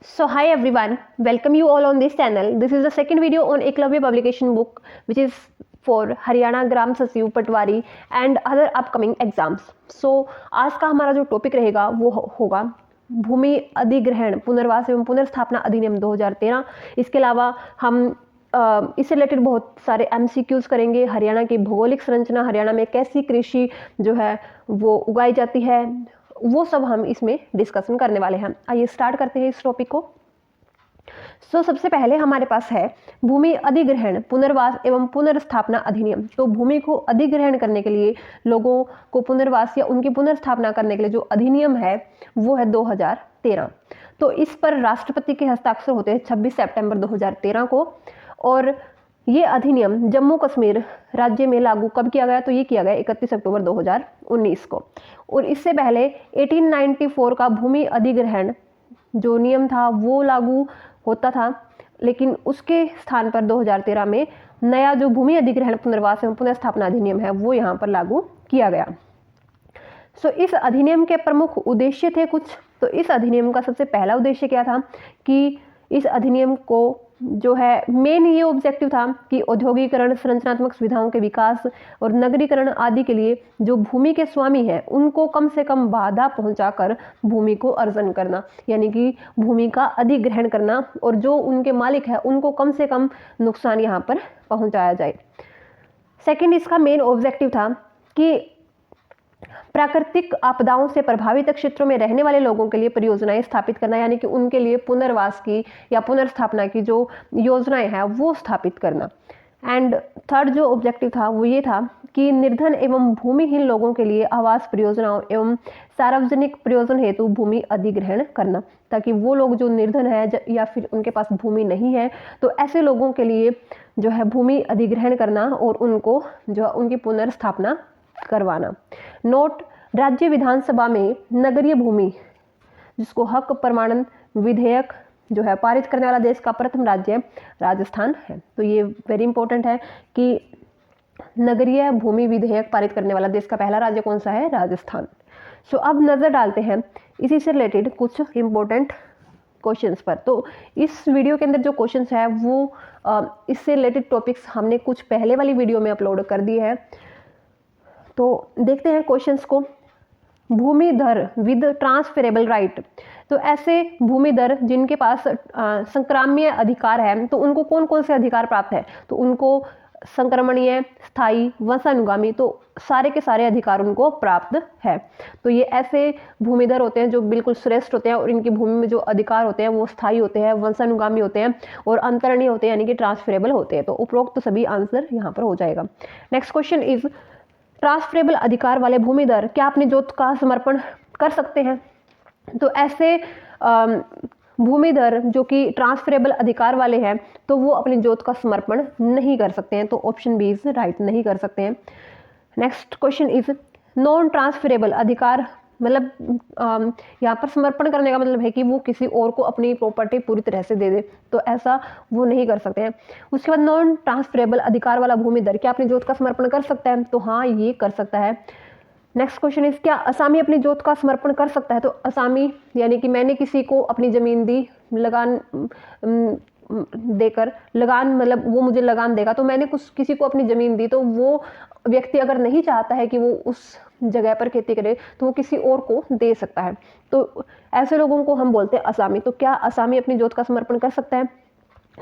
So hi everyone, welcome you all on this channel. This is the second video on Eklavya publication book which is for Haryana Gram Sachiv Patwari and other upcoming exams. So आज का हमारा जो topic रहेगा वो होगा भूमि अधिग्रहण पुनर्वास एवं पुनर्स्थापना अधिनियम 2013। इसके अलावा हम इससे रिलेटेड बहुत सारे MCQs करेंगे। हरियाणा की भौगोलिक संरचना, हरियाणा में कैसी कृषि जो है वो उगाई जाती है, वो सब हम इसमें डिस्कशन करने वाले हैं। आइए स्टार्ट करते हैं इस टॉपिक को। सबसे पहले हमारे पास है भूमि अधिग्रहण पुनर्वास एवं पुनर्स्थापना अधिनियम। तो भूमि को अधिग्रहण करने के लिए, लोगों को पुनर्वास या उनकी पुनर्स्थापना करने के लिए जो अधिनियम है वो है 2013। तो इस पर राष्ट्रपति के हस्ताक्षर होते हैं 26 सितंबर 2013 को। और ये अधिनियम जम्मू कश्मीर राज्य में लागू कब किया गया? तो ये किया गया 31 अक्टूबर 2019 को। और इससे पहले 1894 का भूमि अधिग्रहण जो नियम था वो लागू होता था, लेकिन उसके स्थान पर 2013 में नया जो भूमि अधिग्रहण पुनर्वास एवं पुनर्स्थापना अधिनियम है वो यहाँ पर लागू किया गया। इस अधिनियम के प्रमुख उद्देश्य थे कुछ। तो इस अधिनियम का सबसे पहला उद्देश्य क्या था कि इस अधिनियम को जो है मेन ये ऑब्जेक्टिव था कि औद्योगिकरण, संरचनात्मक सुविधाओं के विकास और नगरीकरण आदि के लिए जो भूमि के स्वामी हैं उनको कम से कम बाधा पहुंचाकर भूमि को अर्जन करना, यानी कि भूमि का अधिग्रहण करना, और जो उनके मालिक है उनको कम से कम नुकसान यहाँ पर पहुंचाया जाए। सेकंड, इसका मेन ऑब्जेक्टिव था कि प्राकृतिक आपदाओं से प्रभावित क्षेत्रों में रहने वाले लोगों के लिए परियोजनाएं स्थापित करना, यानी कि उनके लिए पुनर्वास की या पुनर्स्थापना की जो योजनाएं हैं वो स्थापित करना। एंड थर्ड जो ऑब्जेक्टिव था वो ये था कि निर्धन एवं भूमिहीन लोगों के लिए आवास परियोजनाओं एवं सार्वजनिक प्रयोजन हेतु भूमि अधिग्रहण करना, ताकि वो लोग जो निर्धन है या फिर उनके पास भूमि नहीं है तो ऐसे लोगों के लिए जो है भूमि अधिग्रहण करना और उनको जो उनकी पुनर्स्थापना करवाना। नोट, राज्य विधानसभा में नगरीय भूमि जिसको हक प्रमाणन विधेयक जो है पारित करने वाला देश का प्रथम राज्य राजस्थान है। तो ये वेरी इंपॉर्टेंट है कि नगरीय भूमि विधेयक पारित करने वाला देश का पहला राज्य कौन सा है? राजस्थान। अब नजर डालते हैं इसी से रिलेटेड कुछ इंपॉर्टेंट क्वेश्चंस पर। तो इस वीडियो के अंदर जो क्वेश्चंस है वो इससे रिलेटेड टॉपिक्स हमने कुछ पहले वाली वीडियो में अपलोड कर दिए हैं। तो देखते हैं क्वेश्चंस को। भूमिधर विद ट्रांसफरेबल राइट। तो ऐसे भूमिधर जिनके पास संक्राम्य अधिकार है तो उनको कौन कौन से अधिकार प्राप्त है? तो उनको संक्रमणीय, स्थायी, वंशानुगामी, तो सारे के सारे अधिकार उनको प्राप्त है। तो ये ऐसे भूमिधर होते हैं जो बिल्कुल श्रेष्ठ होते हैं और इनकी भूमि में जो अधिकार होते हैं वो स्थायी होते हैं, वंशानुगामी होते हैं और अंतरणीय होते हैं, यानी कि ट्रांसफरेबल होते हैं। तो उपरोक्त तो सभी आंसर यहाँ पर हो जाएगा। नेक्स्ट क्वेश्चन इज, ट्रांसफरेबल अधिकार वाले भूमिधर क्या अपनी जोत का समर्पण कर सकते हैं? तो ऐसे भूमिधर जो कि ट्रांसफरेबल अधिकार वाले हैं तो वो अपनी जोत का समर्पण नहीं कर सकते हैं। तो ऑप्शन बी इज राइट, नहीं कर सकते हैं। Next question is, non transferable अधिकार मतलब यहाँ पर समर्पण करने का मतलब है कि वो किसी और को अपनी प्रॉपर्टी पूरी तरह से दे दे, तो ऐसा वो नहीं कर सकते हैं। उसके बाद नॉन ट्रांसफरेबल अधिकार वाला भूमिधर क्या अपनी जोत का समर्पण कर सकता है? तो हाँ, ये कर सकता है। नेक्स्ट क्वेश्चन इज, क्या असामी अपनी जोत का समर्पण कर सकता है? तो असामी यानी कि मैंने किसी को अपनी जमीन दी लगान देकर, लगान मतलब वो मुझे लगान देगा, तो मैंने कुछ किसी को अपनी जमीन दी, तो वो व्यक्ति अगर नहीं चाहता है कि वो उस जगह पर खेती करे तो वो किसी और को दे सकता है। तो ऐसे लोगों को हम बोलते हैं असामी। तो क्या असामी अपनी जोत का समर्पण कर सकता है?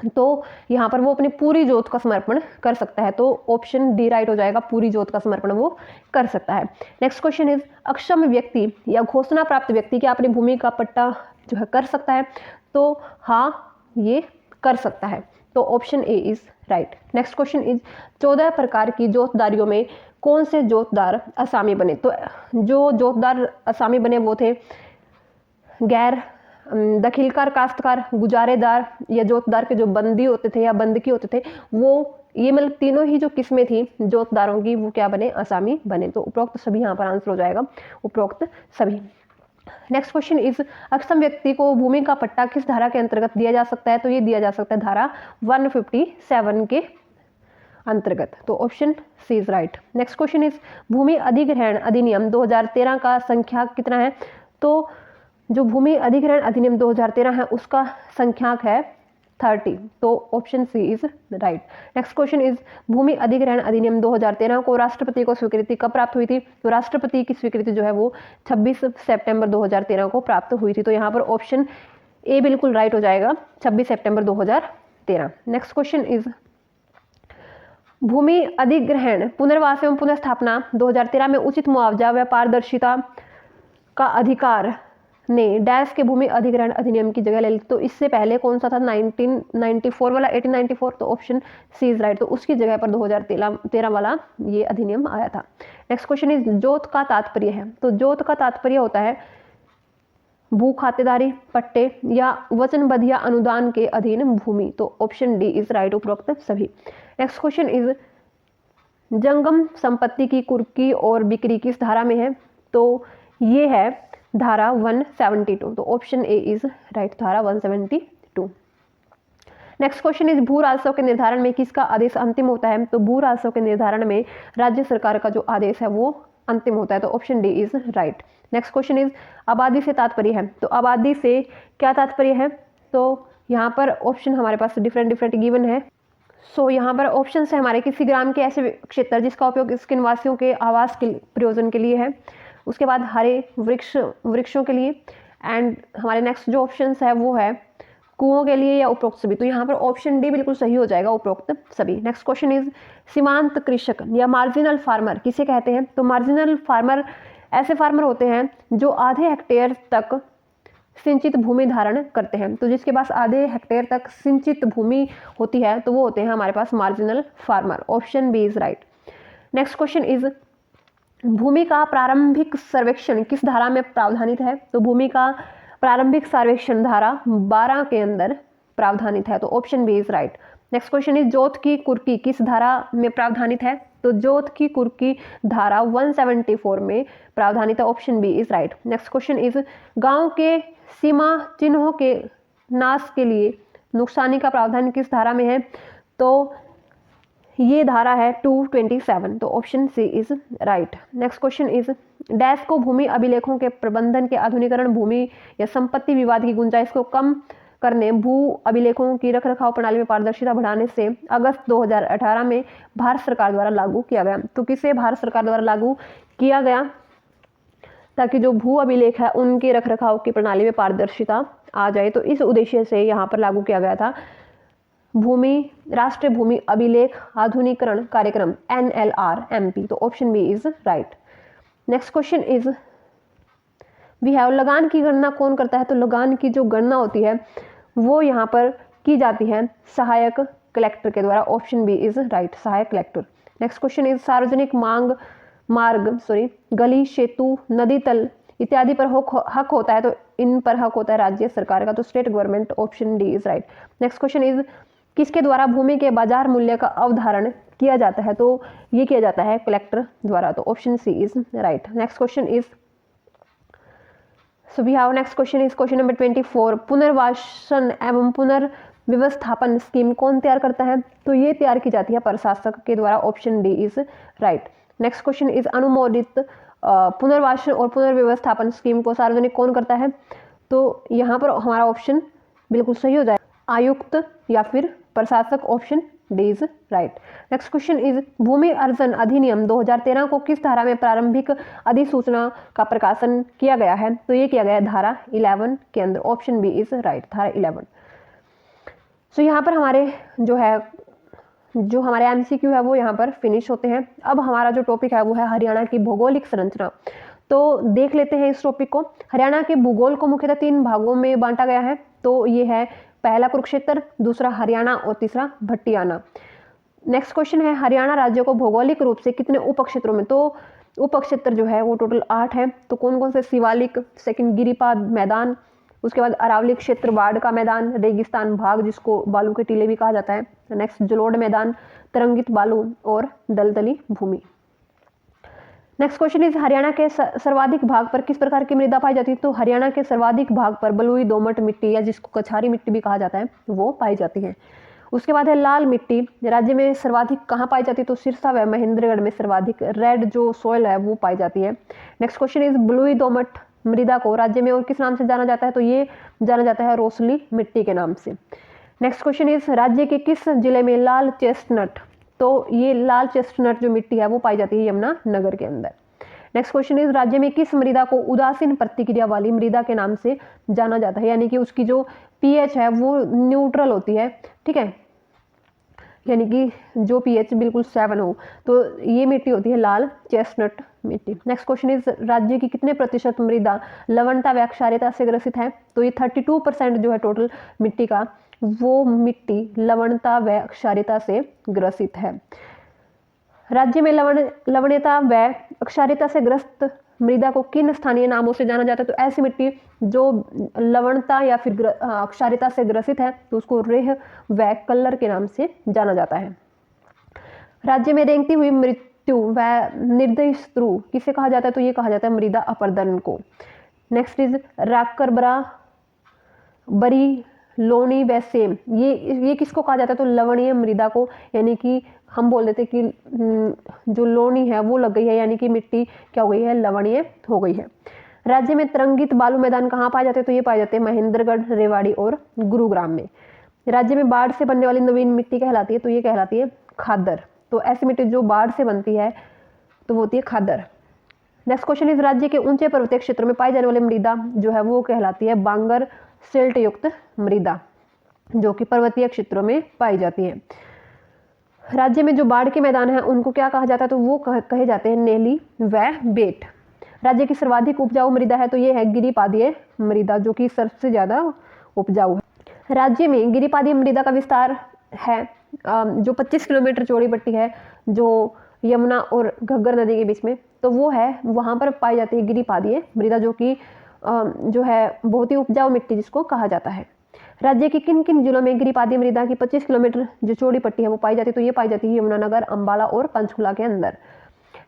तो यहाँ पर वो अपनी पूरी जोत का समर्पण कर सकता है। तो ऑप्शन डी राइट हो जाएगा, पूरी जोत का समर्पण वो कर सकता है। नेक्स्ट क्वेश्चन इज, अक्षम व्यक्ति या घोषणा प्राप्त व्यक्ति क्या अपनी भूमि का पट्टा जो है कर सकता है? तो हाँ, ये कर सकता है। तो option A is right. Next question is, 14 प्रकार की जोतदारियों में कौन से जोतदार असामी बने? तो जो जोतदार असामी बने वो थे गैर दखिलकार काश्तकार, गुजारेदार या जोतदार के जो बंदी होते थे या बंदकी होते थे, वो ये मतलब तीनों ही जो किस्में थी जोतदारों की वो क्या बने? असामी बने। तो उपरोक्त सभी यहाँ पर आंसर हो जाएगा, उपरोक्त सभी। नेक्स्ट क्वेश्चन इज, अक्षम व्यक्ति को भूमि का पट्टा किस धारा के अंतर्गत दिया जा सकता है? तो ये दिया जा सकता है धारा 157 के अंतर्गत। तो option C is right. Next question is, भूमि अधिग्रहण अधिनियम 2013 का संख्या कितना है? तो जो भूमि अधिग्रहण अधिनियम 2013 है उसका संख्याक है 30, तो option C is right. Next question is भूमि अधिग्रहण अधिनियम 2013 को राष्ट्रपति को स्वीकृति कब प्राप्त हुई थी? तो राष्ट्रपति की स्वीकृति जो है वो 26 सितंबर 2013 को प्राप्त हुई थी। तो यहाँ पर ऑप्शन ए बिल्कुल राइट हो जाएगा, 26 सितंबर 2013। नेक्स्ट क्वेश्चन इज भूमि अधिग्रहण पुनर्वास एवं पुनर्स्थापना 2013 में उचित मुआवजा व पारदर्शिता का अधिकार ने डैश के भूमि अधिग्रहण अधिनियम की जगह ले ली। तो इससे पहले कौन सा था? 1994 वाला, 1894, तो ऑप्शन सी इज राइट। तो उसकी जगह पर 2013 वाला ये अधिनियम आया था। नेक्स्ट क्वेश्चन इज जोत का तात्पर्य है। तो जोत का तात्पर्य होता है भू खातेदारी, पट्टे या वचनबद्ध या अनुदान के अधीन भूमि। तो ऑप्शन डी इज राइट, उपरोक्त सभी। नेक्स्ट क्वेश्चन इज जंगम संपत्ति की कुर्की और बिक्री किस धारा में है? तो ये है धारा 172, तो ऑप्शन ए इज राइट, धारा 172। नेक्स्ट क्वेश्चन इज भू राजस्व के निर्धारण में किसका आदेश अंतिम होता है? तो भू राजस्व के निर्धारण में राज्य सरकार का जो आदेश है वो अंतिम होता है, तो option D is right. Next question is आबादी से तात्पर्य है। तो आबादी से क्या तात्पर्य है? तो यहाँ पर ऑप्शन हमारे पास डिफरेंट गिवन है। सो यहाँ पर ऑप्शन है हमारे किसी ग्राम के ऐसे क्षेत्र जिसका उपयोग इसके निवासियों के आवास के प्रयोजन के लिए है, उसके बाद हरे वृक्षों के लिए, एंड हमारे नेक्स्ट जो ऑप्शन है वो है कुओं के लिए या उपरोक्त सभी। तो यहाँ पर ऑप्शन डी बिल्कुल सही हो जाएगा, उपरोक्त सभी। नेक्स्ट क्वेश्चन इज सीमांत कृषक या मार्जिनल फार्मर किसे कहते हैं? तो मार्जिनल फार्मर ऐसे फार्मर होते हैं जो आधे हेक्टेयर तक सिंचित भूमि धारण करते हैं। तो जिसके पास आधे हेक्टेयर तक सिंचित भूमि होती है तो वो होते हैं हमारे पास marginal farmer, option B is right. Next question is भूमि का प्रारंभिक सर्वेक्षण किस धारा में प्रावधानित है? तो भूमि का प्रारंभिक सर्वेक्षण धारा 12 के अंदर प्रावधानित है, तो option B is right. Next question is जोत की कुर्की किस धारा में प्रावधानित है? तो जोत की कुर्की धारा 174 में प्रावधानित है, option B is right. Next question is गांव के सीमा चिन्हों के नाश के लिए नुकसानी का प्रावधान किस धारा में है? तो ये धारा है 227, तो option C is right. Next question is dash को भूमि अभिलेखों के प्रबंधन के आधुनिकरण, भूमि या संपत्ति विवाद की गुंजाइश को कम करने, भू अभिलेखों की रखरखाव प्रणाली में पारदर्शिता बढ़ाने से अगस्त 2018 में भारत सरकार द्वारा लागू किया गया। तो किसे भारत सरकार द्वारा लागू किया गया? ताकि जो भू अभिलेख है उनके रखरखाव की प्रणाली में पारदर्शिता आ जाए, तो इस उद्देश्य से यहाँ पर लागू किया गया था राष्ट्रीय भूमि अभिलेख आधुनिकरण कार्यक्रम NLRMP, तो option B is right. Next question is we have लगान की गणना कौन करता है? तो लगान की जो गणना होती है वो यहाँ पर की जाती है सहायक कलेक्टर के द्वारा, ऑप्शन बी इज राइट, सहायक कलेक्टर। नेक्स्ट क्वेश्चन इज सार्वजनिक गली, सेतु, नदी तल इत्यादि पर हक होता है, तो इन पर हक होता है राज्य सरकार का, तो state government, option D is right. Next question is किसके द्वारा भूमि के बाजार मूल्य का अवधारण किया जाता है? तो ये किया जाता है कलेक्टर द्वारा, तो option C is right. Next question is so we have next question is question number 24, पुनर्वासन एवं पुनर्व्यवस्थापन स्कीम कौन तैयार करता है? तो ये तैयार की जाती है प्रशासक के द्वारा, option D is right. Next question is अनुमोदित पुनर्वासन और पुनर्व्यवस्थापन स्कीम को सार्वजनिक कौन करता है? तो यहाँ पर हमारा ऑप्शन बिल्कुल सही हो जाएगा, आयुक्त या फिर प्रशासक, option D is right. Next question is भूमि अर्जन अधिनियम 2013 को किस धारा में प्रारंभिक अधिसूचना का प्रकाशन किया गया है? तो ये किया गया है धारा 11 के अंदर, ऑप्शन बी इज राइट, धारा 11। सो यहाँ पर हमारे जो हमारे MCQ है वो यहाँ पर फिनिश होते हैं। अब हमारा जो टॉपिक है वो है हरियाणा की भौगोलिक संरचना। तो देख लेते हैं इस टॉपिक को। हरियाणा के भूगोल को मुख्यतः 3 भागों में बांटा गया है। तो ये है पहला कुरुक्षेत्र, दूसरा हरियाणा और तीसरा भट्टियाना। नेक्स्ट क्वेश्चन है हरियाणा राज्य को भौगोलिक रूप से कितने उपक्षेत्रों में? तो उपक्षेत्र जो है वो टोटल 8 है। तो कौन कौन से? शिवालिक, सेकंड गिरिपाद मैदान, उसके बाद अरावली क्षेत्र, बाढ़ का मैदान, रेगिस्तान भाग जिसको बालू के टीले भी कहा जाता है, नेक्स्ट जलोढ़ मैदान, तरंगित बालू और दलदली भूमि। नेक्स्ट क्वेश्चन इज हरियाणा के सर्वाधिक भाग पर किस प्रकार की मृदा पाई जाती है? तो हरियाणा के सर्वाधिक भाग पर बलुई दोमट मिट्टी या जिसको कछारी मिट्टी भी कहा जाता है वो पाई जाती है। उसके बाद है लाल मिट्टी। राज्य में सर्वाधिक कहाँ पाई जाती है? तो सिरसा व महेंद्रगढ़ में सर्वाधिक रेड जो सॉइल है वो पाई जाती है। नेक्स्ट क्वेश्चन इज बलुई दोमट मृदा को राज्य में और किस नाम से जाना जाता है, तो ये जाना जाता है रोसली मिट्टी के नाम से। नेक्स्ट क्वेश्चन इज राज्य के किस जिले में लाल चेस्टनट, तो ये लाल चेस्टनट जो मिट्टी है वो पाई जाती है यमुना नगर के अंदर। नेक्स्ट क्वेश्चन इज राज्य में किस मृदा को उदासीन प्रतिक्रिया वाली मृदा के नाम से जाना जाता है, यानी कि उसकी जो पीएच है वो न्यूट्रल होती है, ठीक है, यानी कि जो पीएच बिल्कुल 7 हो, तो ये मिट्टी होती है लाल चेस्टनट मिट्टी। नेक्स्ट क्वेश्चन इज राज्य की कितने प्रतिशत मृदा लवणता व क्षारीयता से ग्रसित है, तो ये 32% जो है टोटल मिट्टी का, वो मिट्टी लवणता व क्षारीयता से ग्रसित है। राज्य में लवणीयता व क्षारीयता से ग्रस्त मृदा को किन स्थानीय नामों से जाना जाता है, तो ऐसी मिट्टी जो लवणता या फिर क्षारीयता से ग्रसित है तो उसको रेह व कल्लर के नाम से जाना जाता है। राज्य में रेंगती हुई मृत्यु व निर्दयी किसे कहा जाता है, तो ये कहा जाता है मृदा अपरदन को। नेक्स्ट इज राकरबरा, बरी, लोनी व सेम, ये किसको कहा जाता है, तो लवणीय मृदा को, यानी कि हम बोल देते कि जो लोनी है वो लग गई है, यानी कि मिट्टी क्या हो गई है, लवणीय हो गई है। राज्य में तरंगित बालू मैदान कहाँ पाए जाते हैं, तो ये पाए जाते हैं महेंद्रगढ़, रेवाड़ी और गुरुग्राम में। राज्य में बाढ़ से बनने वाली नवीन मिट्टी कहलाती है, तो ये कहलाती है खादर। तो ऐसी मिट्टी जो बाढ़ से बनती है तो वो होती है खादर। नेक्स्ट क्वेश्चन इज राज्य के ऊंचे पर्वतीय क्षेत्रों में पाई जाने वाली मृदा जो है वो कहलाती है बांगर सिल्ट युक्त मृदा, जो कि पर्वतीय क्षेत्रों में पाई जाती है। राज्य में जो बाढ़ के मैदान हैं उनको क्या कहा जाता है, तो वो कहे जाते हैं नेली व बेट। राज्य की सर्वाधिक उपजाऊ मृदा है, तो ये है गिरिपादीय मृदा, जो कि सबसे ज्यादा उपजाऊ है। राज्य में गिरिपादीय मृदा का विस्तार है जो 25 किलोमीटर चौड़ी पट्टी है जो यमुना और घग्गर नदी के बीच में, तो वो है वहां पर पाई जाती है गिरिपादीय मृदा, जो कि जो है बहुत ही उपजाऊ मिट्टी जिसको कहा जाता है। राज्य के किन किन जिलों में गिरिपादीय मृदा की 25 किलोमीटर जो चौड़ी पट्टी है वो पाई जाती है, तो ये पाई जाती है यमुनानगर, अंबाला और पंचकुला के अंदर।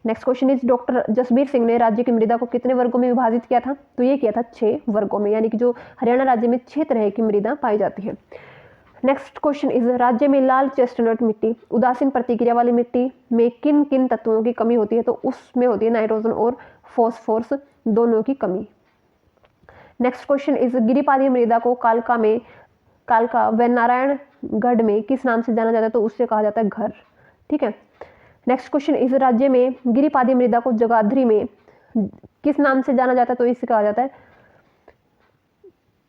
Next question is doctor Jasbir Singh ने राज्य की मृदा को कितने वर्गों में विभाजित किया था, तो ये किया था 6 वर्गों में, यानी कि जो हरियाणा राज्य में 6 तरह की मृदा पाई जाती है। नेक्स्ट क्वेश्चन इज राज्य में लाल चेस्टनट मिट्टी उदासीन प्रतिक्रिया वाली मिट्टी में किन किन तत्वों की कमी होती है, तो उसमें होती है नाइट्रोजन और फॉस्फोरस दोनों की कमी। नेक्स्ट क्वेश्चन इज गिरिपादीय मृदा को कालका व नारायणगढ़ में किस नाम से जाना जाता है, तो उससे कहा जाता है घर, ठीक है। नेक्स्ट क्वेश्चन इस राज्य में गिरिपादीय मृदा को जगाधरी में किस नाम से जाना जाता है, तो इससे कहा जाता है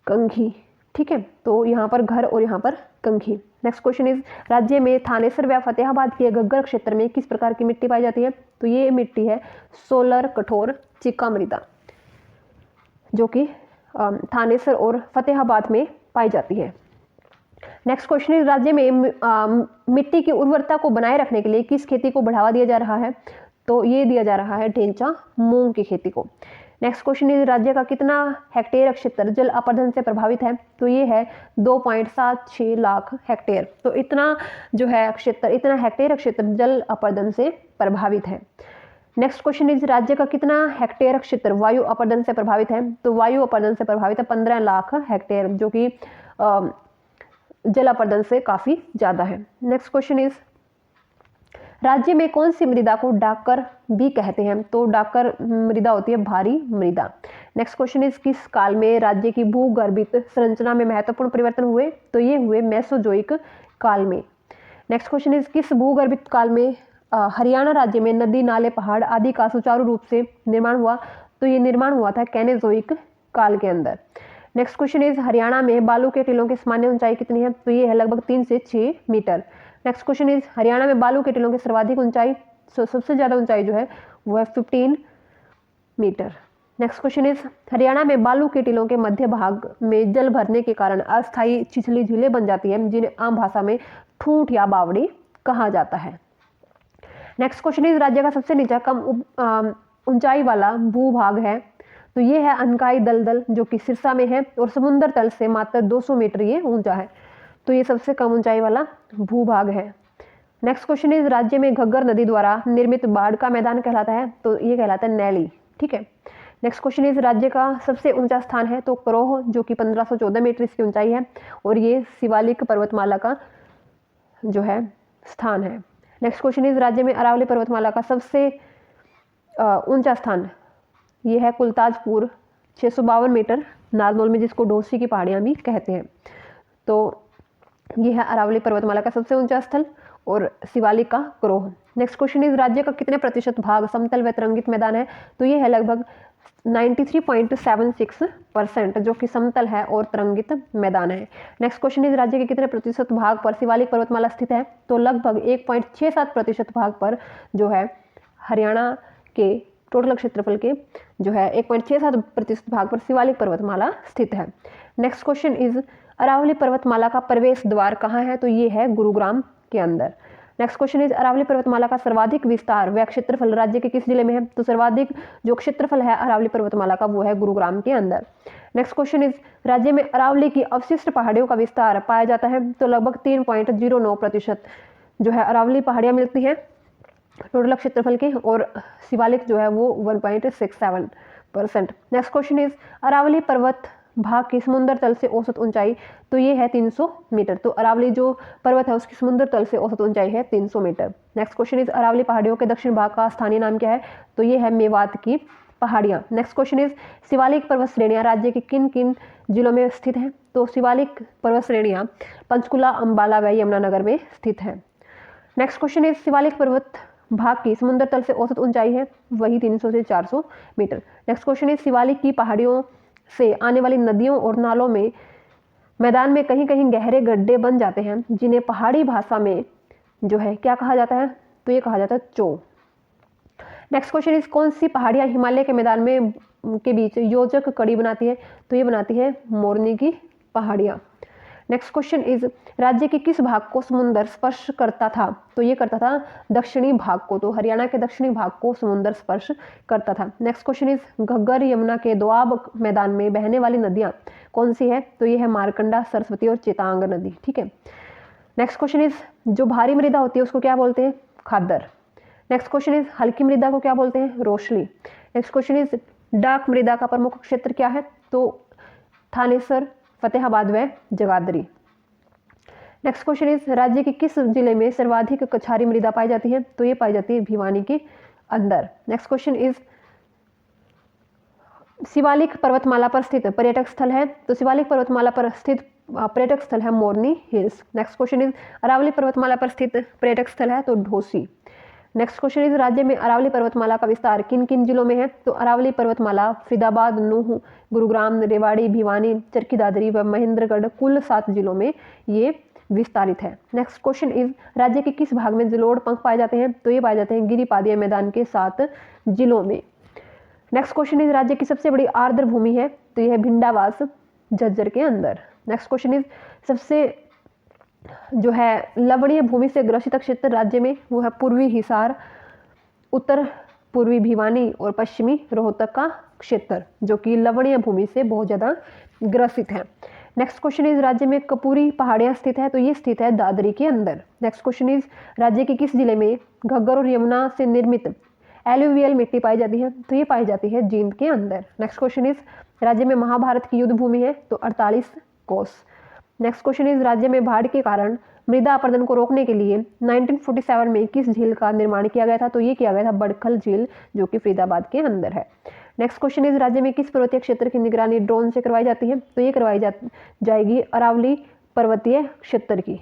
कंघी, ठीक है। तो यहाँ पर घर और यहाँ पर कंघी। नेक्स्ट क्वेश्चन इज राज्य में थानेसर व फतेहाबाद के घग्गर क्षेत्र में किस प्रकार की मिट्टी पाई जाती है, तो ये मिट्टी है सोलर कठोर चिक्का मृदा, जो कि थानेसर और फतेहाबाद में पाई जाती है। नेक्स्ट क्वेश्चन इज राज्य में मिट्टी की उर्वरता को बनाए रखने के लिए किस खेती को बढ़ावा दिया जा रहा है, तो ये दिया जा रहा है ढेंचा मूंग की खेती को। नेक्स्ट क्वेश्चन इज राज्य का कितना हेक्टेयर क्षेत्र जल अपर्दन से प्रभावित है, तो ये है 2.76 लाख हेक्टेयर। तो इतना जो है क्षेत्र, इतना हेक्टेयर क्षेत्र जल अपर्दन से प्रभावित है। नेक्स्ट क्वेश्चन इज राज्य का कितना हेक्टेयर क्षेत्र वायु अपर्दन से प्रभावित है, तो वायु अपर्दन से प्रभावित है 15 लाख हेक्टेयर, जो कि जल अपर्दन से काफी ज्यादा है। नेक्स्ट क्वेश्चन इज राज्य में कौन सी मृदा को डाकर भी कहते हैं, तो डाकर मृदा होती है भारी मृदा। नेक्स्ट क्वेश्चन इज किस काल में राज्य की भूगर्भित संरचना में महत्वपूर्ण परिवर्तन हुए, तो ये हुए मेसोजोइक काल में। नेक्स्ट क्वेश्चन इज किस भूगर्भित काल में हरियाणा राज्य में नदी, नाले, पहाड़ आदि का सुचारू रूप से निर्माण हुआ, तो ये निर्माण हुआ था कैनेजोइक काल के अंदर। नेक्स्ट क्वेश्चन इज हरियाणा में बालू के टीलों की सामान्य ऊंचाई कितनी है, तो ये है लगभग 3 से 6 metre. Next question is Haryana में बालू के टीलों की सर्वाधिक ऊंचाई, सबसे ज्यादा ऊंचाई जो है वो है 15 metre. Next question is Haryana में बालू के टीलों के मध्य भाग में जल भरने के कारण अस्थायी छिछली झीलें बन जाती है, जिन्हें आम भाषा में ठूंठ या बावड़ी कहा जाता है। नेक्स्ट क्वेश्चन इज राज्य का सबसे नीचा कम ऊंचाई वाला भूभाग है, तो ये है अनकाई दलदल, जो कि सिरसा में है और समुद्र तल से मात्र 200 मीटर ये ऊंचा है, तो ये सबसे कम ऊंचाई वाला भूभाग है। नेक्स्ट क्वेश्चन इज राज्य में घग्गर नदी द्वारा निर्मित बाढ़ का मैदान कहलाता है, तो ये कहलाता है नैली, ठीक है। नेक्स्ट क्वेश्चन इज राज्य का सबसे ऊंचा स्थान है, तो करोह, जो कि 1514 मीटर इसकी ऊंचाई है और ये शिवालिक पर्वतमाला का जो है स्थान है। नेक्स्ट क्वेश्चन इज राज्य में अरावली पर्वतमाला का सबसे ऊंचा स्थान ये है कुलताजपुर 652 मीटर, नारनौल में जिसको ढोसी की पहाड़ियाँ भी कहते हैं। तो ये है अरावली पर्वतमाला का सबसे ऊंचा स्थल और शिवालिक का क्रोह। नेक्स्ट क्वेश्चन इज राज्य का कितने प्रतिशत भाग समतल व तरंगित मैदान है? तो ये है लगभग 93.76% जो कि समतल है और तरंगित मैदान है। नेक्स्ट क्वेश्चन इज राज्य के कितने प्रतिशत भाग पर शिवालिक पर्वतमाला स्थित है? तो लगभग 1.67% भाग पर जो है हरियाणा के टोटल क्षेत्रफल के जो है 1.67% भाग पर शिवालिक पर्वतमाला स्थित है। नेक्स्ट क्वेश्चन इज अरावली पर्वतमाला का प्रवेश द्वार कहाँ है? तो ये है गुरुग्राम के अंदर। नेक्स्ट क्वेश्चन इज अरावली पर्वतमाला का सर्वाधिक विस्तार व क्षेत्रफल राज्य के किस जिले में है? तो सर्वाधिक जो क्षेत्रफल है अरावली पर्वतमाला का वो है गुरुग्राम के अंदर। नेक्स्ट क्वेश्चन इज राज्य में अरावली की अवशिष्ट पहाड़ियों का विस्तार पाया जाता है? तो लगभग 3.09% जो है अरावली पहाड़ियाँ मिलती हैं टोटल क्षेत्रफल के, और शिवालिक जो है वो 1.67%। नेक्स्ट क्वेश्चन इज अरावली पर्वत भाग की समुद्र तल से औसत ऊंचाई? तो ये है 300 मीटर। तो अरावली जो पर्वत है उसकी समुद्र तल से औसत ऊंचाई है 300 metre. Next question is Aravalli पहाड़ियों के दक्षिण भाग का स्थानीय नाम क्या है? तो ये है मेवात की पहाड़ियाँ। नेक्स्ट क्वेश्चन इज शिवालिक पर्वत श्रेणियाँ राज्य के किन किन जिलों में स्थित हैं? तो शिवालिक पर्वत श्रेणियाँ पंचकुला, अंबाला व यमुनानगर में स्थित है। नेक्स्ट क्वेश्चन इज शिवालिक पर्वत भाग की समुद्र तल से औसत ऊंचाई है वही 300 से 400 metre. Next question is Shivalik की पहाड़ियों से आने वाली नदियों और नालों में मैदान में कहीं कहीं गहरे गड्ढे बन जाते हैं जिन्हें पहाड़ी भाषा में जो है क्या कहा जाता है? तो ये कहा जाता है चो। नेक्स्ट क्वेश्चन इज कौन सी पहाड़ियाँ हिमालय के मैदान में के बीच योजक कड़ी बनाती है? तो ये बनाती है मोरनी की पहाड़ियाँ। नेक्स्ट क्वेश्चन इज राज्य के किस भाग को समुद्र स्पर्श करता था? तो ये करता था दक्षिणी भाग को। तो हरियाणा के दक्षिणी भाग को समुद्र स्पर्श करता था। Next question is Ghaggar Yamuna के दोआब मैदान में बहने वाली नदियाँ कौन सी है? तो ये है मारकंडा, सरस्वती और चेतांग नदी। ठीक है। नेक्स्ट क्वेश्चन इज जो भारी मृदा होती है उसको क्या बोलते हैं? खादर। नेक्स्ट क्वेश्चन इज हल्की मृदा को क्या बोलते हैं? रोशली। नेक्स्ट क्वेश्चन इज डाक मृदा का प्रमुख क्षेत्र क्या है? तो थानेसर, फतेहाबाद व जगाधरी। नेक्स्ट क्वेश्चन इज राज्य के किस जिले में सर्वाधिक कछारी मृदा पाई जाती है? तो ये पाई जाती है भिवानी के अंदर। नेक्स्ट क्वेश्चन इज शिवालिक पर्वतमाला पर स्थित पर्यटक स्थल है? तो शिवालिक पर्वतमाला पर स्थित पर्यटक स्थल है Morni hills. Next question is Aravalli पर्वतमाला पर स्थित पर्यटक स्थल है तो ढोसी। नेक्स्ट क्वेश्चन इज राज्य में अरावली पर्वतमाला का विस्तार किन किन जिलों में है? तो अरावली पर्वतमाला फरीदाबाद, नूह, गुरुग्राम, रेवाड़ी, भिवानी, चरखी दादरी व महेंद्रगढ़ कुल 7 जिलों में ये विस्तारित है। नेक्स्ट क्वेश्चन इज राज्य के किस भाग में जलोढ़ पंख पाए जाते हैं? तो ये पाए जाते हैं गिरिपादीय मैदान के 7 जिलों में। नेक्स्ट क्वेश्चन इज राज्य की सबसे बड़ी आर्द्र भूमि है? तो यह है भिंडावास, झज्जर के अंदर। नेक्स्ट क्वेश्चन इज सबसे जो है लवणीय भूमि से ग्रसित क्षेत्र राज्य में वो है पूर्वी हिसार, उत्तर पूर्वी भिवानी और पश्चिमी रोहतक का क्षेत्र जो कि लवणीय भूमि से बहुत ज़्यादा ग्रसित है। नेक्स्ट क्वेश्चन इज राज्य में कपूरी पहाड़ियाँ स्थित है? तो ये स्थित है दादरी के अंदर। नेक्स्ट क्वेश्चन इज राज्य के किस जिले में घग्गर और यमुना से निर्मित एलुवियल मिट्टी पाई जाती है? तो ये पाई जाती है जींद के अंदर। नेक्स्ट क्वेश्चन इज राज्य में महाभारत की युद्ध भूमि है? तो 48 कोस। नेक्स्ट क्वेश्चन इज राज्य में बाढ़ के कारण मृदा अपरदन को रोकने के लिए 1947 में किस झील का निर्माण किया गया था? तो ये किया गया था बड़खल झील जो कि फरीदाबाद के अंदर है। नेक्स्ट क्वेश्चन इज राज्य में किस पर्वतीय क्षेत्र की निगरानी ड्रोन से करवाई जाती है? तो ये करवाई जाएगी अरावली पर्वतीय क्षेत्र की।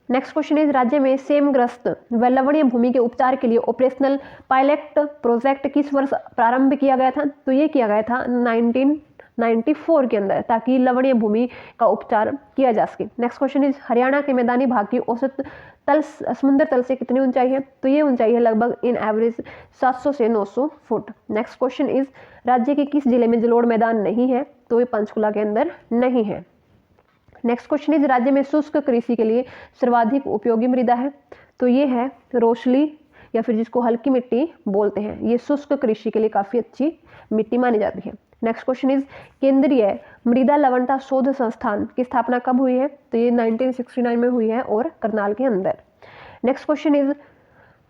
नेक्स्ट क्वेश्चन इज राज्य में सेमग्रस्त व लवणीय भूमि के उपचार के लिए ऑपरेशनल पायलट प्रोजेक्ट किस वर्ष प्रारंभ किया गया था? तो ये किया गया था 1994 के अंदर ताकि लवणीय भूमि का उपचार किया जा सके। नेक्स्ट क्वेश्चन इज हरियाणा के मैदानी भाग की औसत तल समुद्र तल से कितनी ऊंचाई है? तो ये ऊंचाई है लगभग इन एवरेज 700 से 900 फुट। नेक्स्ट क्वेश्चन इज राज्य के किस जिले में जलोढ़ मैदान नहीं है? तो ये पंचकुला के अंदर नहीं है। नेक्स्ट क्वेश्चन इज राज्य में शुष्क कृषि के लिए सर्वाधिक उपयोगी मृदा है? तो ये है रोशली या फिर जिसको हल्की मिट्टी बोलते हैं। ये शुष्क कृषि के लिए काफ़ी अच्छी मिट्टी मानी जाती है। नेक्स्ट क्वेश्चन इज केंद्रीय मृदा लवणता शोध संस्थान की स्थापना कब हुई है? तो ये 1969 में हुई है और करनाल के अंदर। Next question is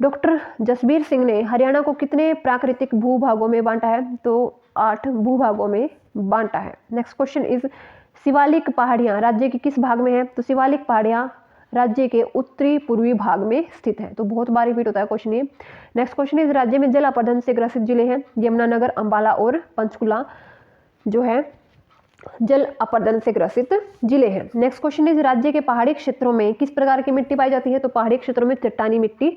doctor Jasbir Singh ने हरियाणा को कितने प्राकृतिक भूभागों में बांटा है? तो 8 भूभागों में बांटा है। नेक्स्ट क्वेश्चन इज शिवालिक पहाड़ियाँ राज्य के किस भाग में है? तो शिवालिक पहाड़ियाँ राज्य के उत्तरी पूर्वी भाग में स्थित है। तो बहुत बार रिपीट होता है क्वेश्चन ये। नेक्स्ट क्वेश्चन इज राज्य में जल अपरदन से ग्रसित जिले हैं? यमुनानगर, अंबाला और पंचकुला जो है जल अपर्दन से ग्रसित जिले हैं। नेक्स्ट क्वेश्चन इज राज्य के पहाड़ी क्षेत्रों में किस प्रकार की मिट्टी पाई जाती है? तो पहाड़ी क्षेत्रों में चट्टानी मिट्टी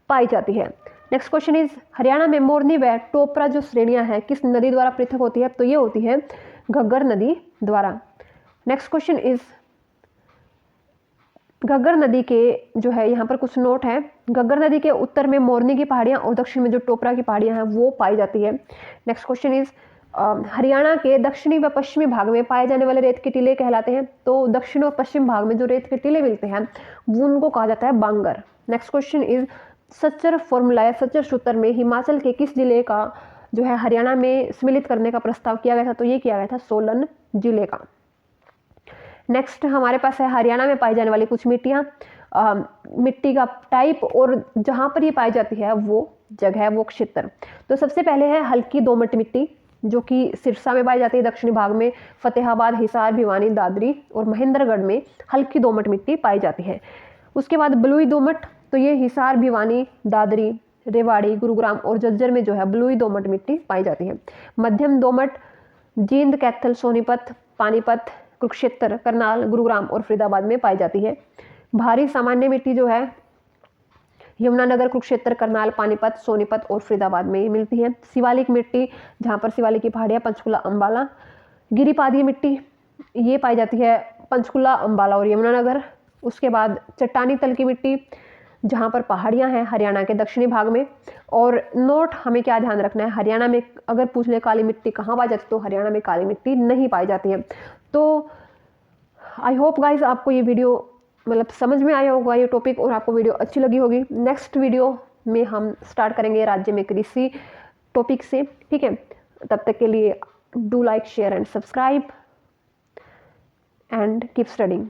पाई जाती है। नेक्स्ट क्वेश्चन इज हरियाणा में मोरनी व टोपरा जो श्रेणियां हैं किस नदी द्वारा पृथक होती है? तो ये होती है घग्गर नदी द्वारा। नेक्स्ट क्वेश्चन इज घग्गर नदी के जो है यहाँ पर कुछ नोट है। घग्गर नदी के उत्तर में मोरनी की पहाड़ियाँ और दक्षिण में जो टोपरा की पहाड़ियाँ हैं वो पाई जाती है। नेक्स्ट क्वेश्चन इज हरियाणा के दक्षिणी व पश्चिमी भाग में पाए जाने वाले रेत के टीले कहलाते हैं? तो दक्षिण और पश्चिम भाग में जो रेत के टीले मिलते हैं वो उनको कहा जाता है Bangar. Next question is Sachar formula या सच्चर सूत्र में हिमाचल के किस जिले का जो है हरियाणा में सम्मिलित करने का प्रस्ताव किया गया था? तो ये किया गया था सोलन जिले का। नेक्स्ट हमारे पास है हरियाणा में पाई जाने वाली कुछ मिट्टियाँ, मिट्टी का टाइप और जहाँ पर ये पाई जाती है वो जगह है, वो क्षेत्र। तो सबसे पहले है हल्की दोमट मिट्टी जो कि सिरसा में पाई जाती है दक्षिणी भाग में, फतेहाबाद, हिसार, भिवानी, दादरी और महेंद्रगढ़ में हल्की दोमट मिट्टी पाई जाती है। उसके बाद बलुई दोमट, तो ये हिसार, भिवानी, दादरी, रेवाड़ी, गुरुग्राम और झज्जर में जो है बलुई दोमट मिट्टी पाई जाती है। मध्यम दोमट जींद, कैथल, सोनीपत, पानीपत, कुरुक्षेत्र, करनाल, गुरुग्राम और फरीदाबाद में पाई जाती है। भारी सामान्य मिट्टी जो है यमुनानगर, कुरुक्षेत्र, करनाल, पानीपत, सोनीपत और फरीदाबाद में मिलती है। शिवालिक मिट्टी जहाँ पर शिवालिक की पहाड़ियाँ पंचकुला, अंबाला। गिरिपादीय मिट्टी ये पाई जाती है पंचकुला, अंबाला और यमुनानगर। उसके बाद चट्टानी तल की मिट्टी जहाँ पर पहाड़ियाँ हैं हरियाणा के दक्षिणी भाग में। और नोट हमें क्या ध्यान रखना है, हरियाणा में अगर पूछ ले काली मिट्टी कहाँ पाई जाती है तो हरियाणा में काली मिट्टी नहीं पाई जाती है। तो आई होप गाइज आपको ये वीडियो मतलब समझ में आया होगा ये टॉपिक और आपको वीडियो अच्छी लगी होगी। नेक्स्ट वीडियो में हम स्टार्ट करेंगे राज्य में कृषि टॉपिक से, ठीक है। तब तक के लिए do like, share and subscribe and keep studying.